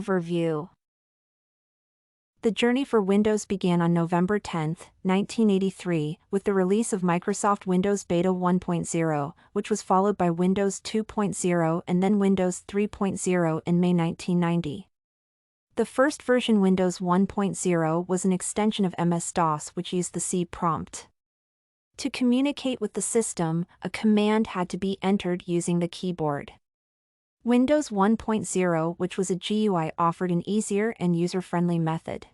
Overview. The journey for Windows began on November 10, 1983, with the release of Microsoft Windows Beta 1.0, which was followed by Windows 2.0 and then Windows 3.0 in May 1990. The first version, Windows 1.0, was an extension of MS-DOS which used the C prompt. To communicate with the system, a command had to be entered using the keyboard. Windows 1.0, which was a GUI, offered an easier and user-friendly method.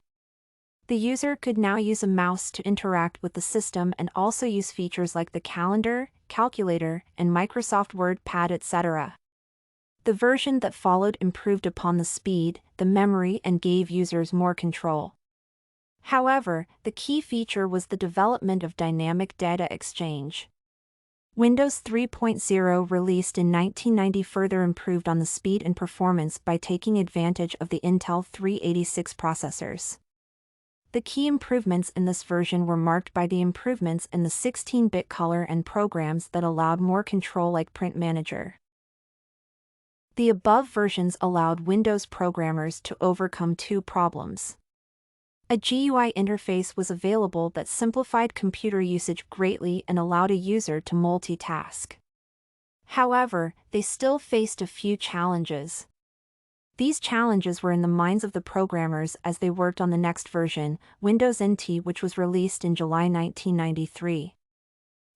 The user could now use a mouse to interact with the system and also use features like the calendar, calculator, and Microsoft Word Pad, etc. The version that followed improved upon the speed, the memory, and gave users more control. However, the key feature was the development of dynamic data exchange. Windows 3.0, released in 1990, further improved on the speed and performance by taking advantage of the Intel 386 processors. The key improvements in this version were marked by the improvements in the 16-bit color and programs that allowed more control, like Print Manager. The above versions allowed Windows programmers to overcome two problems. A GUI interface was available that simplified computer usage greatly and allowed a user to multitask. However, they still faced a few challenges. These challenges were in the minds of the programmers as they worked on the next version, Windows NT, which was released in July 1993.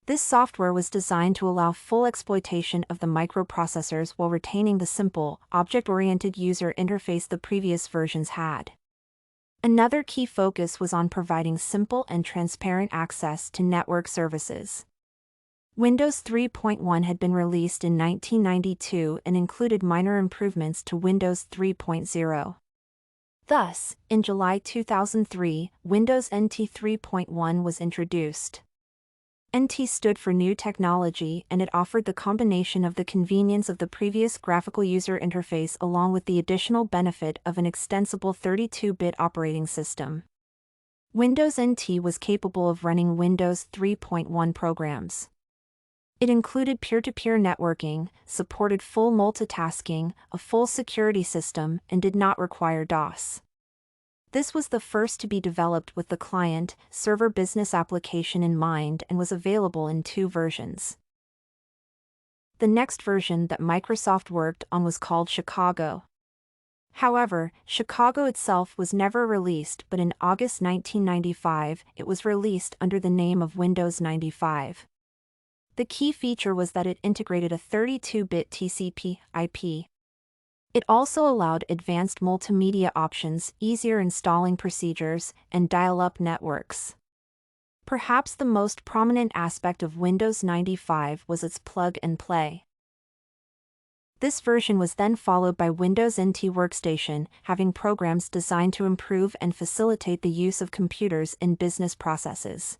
This software was designed to allow full exploitation of the microprocessors while retaining the simple, object-oriented user interface the previous versions had. Another key focus was on providing simple and transparent access to network services. Windows 3.1 had been released in 1992 and included minor improvements to Windows 3.0. Thus, in July 2003, Windows NT 3.1 was introduced. NT stood for New Technology, and it offered the combination of the convenience of the previous graphical user interface along with the additional benefit of an extensible 32-bit operating system. Windows NT was capable of running Windows 3.1 programs. It included peer-to-peer networking, supported full multitasking, a full security system, and did not require DOS. This was the first to be developed with the client-server business application in mind and was available in two versions. The next version that Microsoft worked on was called Chicago. However, Chicago itself was never released, but in August 1995, it was released under the name of Windows 95. The key feature was that it integrated a 32-bit TCP/IP. It also allowed advanced multimedia options, easier installing procedures, and dial-up networks. Perhaps the most prominent aspect of Windows 95 was its plug-and-play. This version was then followed by Windows NT Workstation, having programs designed to improve and facilitate the use of computers in business processes.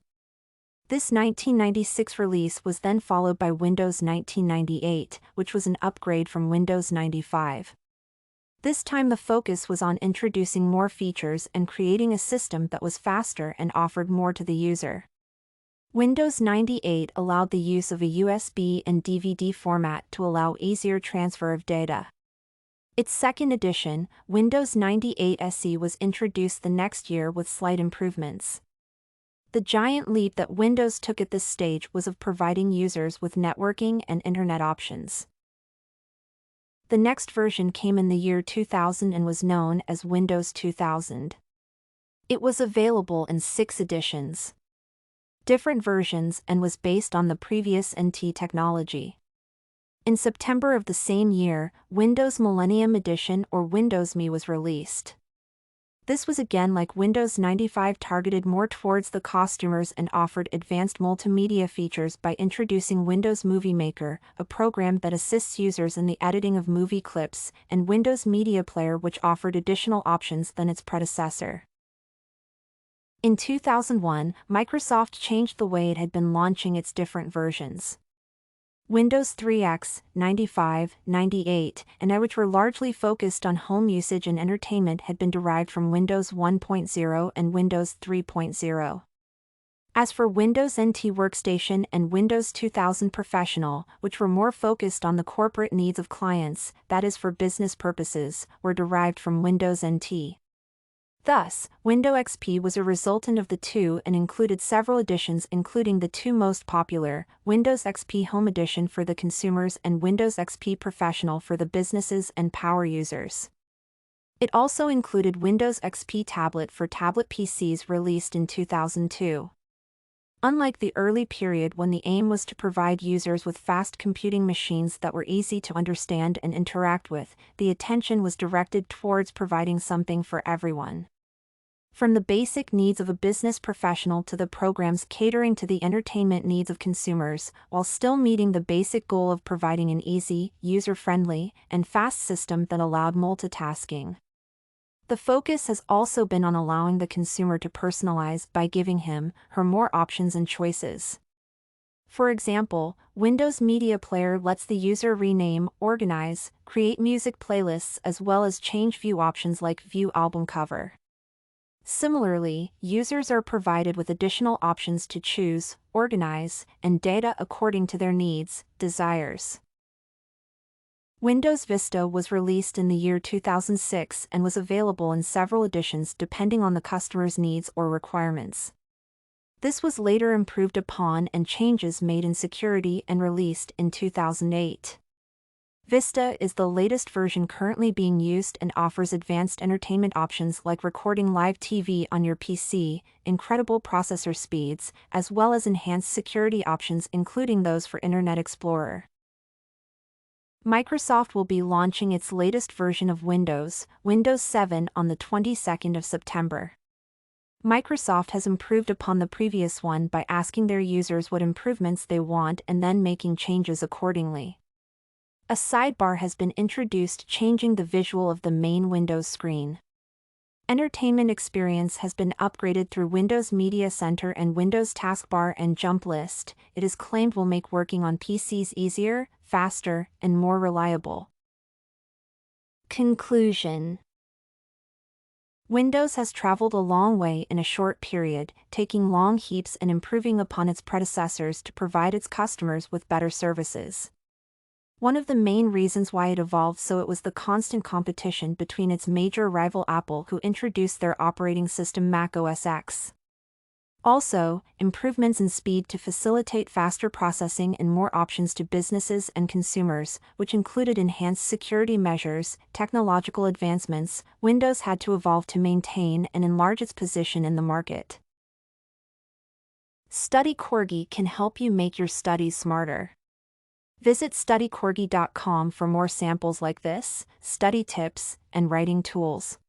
This 1996 release was then followed by Windows 1998, which was an upgrade from Windows 95. This time the focus was on introducing more features and creating a system that was faster and offered more to the user. Windows 98 allowed the use of a USB and DVD format to allow easier transfer of data. Its second edition, Windows 98 SE, was introduced the next year with slight improvements. The giant leap that Windows took at this stage was of providing users with networking and internet options. The next version came in the year 2000 and was known as Windows 2000. It was available in 6 editions, different versions, and was based on the previous NT technology. In September of the same year, Windows Millennium Edition, or Windows ME, was released. This was again like Windows 95, targeted more towards the costumers and offered advanced multimedia features by introducing Windows Movie Maker, a program that assists users in the editing of movie clips, and Windows Media Player, which offered additional options than its predecessor. In 2001, Microsoft changed the way it had been launching its different versions. Windows 3X, 95, 98, and I, which were largely focused on home usage and entertainment, had been derived from Windows 1.0 and Windows 3.0. As for Windows NT Workstation and Windows 2000 Professional, which were more focused on the corporate needs of clients, that is for business purposes, were derived from Windows NT. Thus, Windows XP was a resultant of the two and included several editions, including the two most popular, Windows XP Home Edition for the consumers and Windows XP Professional for the businesses and power users. It also included Windows XP Tablet for tablet PCs released in 2002. Unlike the early period when the aim was to provide users with fast computing machines that were easy to understand and interact with, the attention was directed towards providing something for everyone. From the basic needs of a business professional to the programs catering to the entertainment needs of consumers, while still meeting the basic goal of providing an easy, user-friendly, and fast system that allowed multitasking. The focus has also been on allowing the consumer to personalize by giving him/her more options and choices. For example, Windows Media Player lets the user rename, organize, create music playlists as well as change view options like view album cover. Similarly, users are provided with additional options to choose, organize, and data according to their needs, desires. Windows Vista was released in the year 2006 and was available in several editions depending on the customer's needs or requirements. This was later improved upon and changes made in security and released in 2008. Vista is the latest version currently being used and offers advanced entertainment options like recording live TV on your PC, incredible processor speeds, as well as enhanced security options including those for Internet Explorer. Microsoft will be launching its latest version of Windows 7, on the 22nd of September. Microsoft has improved upon the previous one by asking their users what improvements they want and then making changes accordingly. A sidebar has been introduced changing the visual of the main Windows screen. Entertainment experience has been upgraded through Windows Media Center and Windows Taskbar and Jump List. It is claimed will make working on PCs easier, faster, and more reliable. Conclusion: Windows has traveled a long way in a short period, taking long leaps and improving upon its predecessors to provide its customers with better services. One of the main reasons why it evolved it was the constant competition between its major rival Apple, who introduced their operating system Mac OS X. Also, improvements in speed to facilitate faster processing and more options to businesses and consumers, which included enhanced security measures, technological advancements. Windows had to evolve to maintain and enlarge its position in the market. Study Corgi can help you make your studies smarter. Visit studycorgi.com for more samples like this, study tips, and writing tools.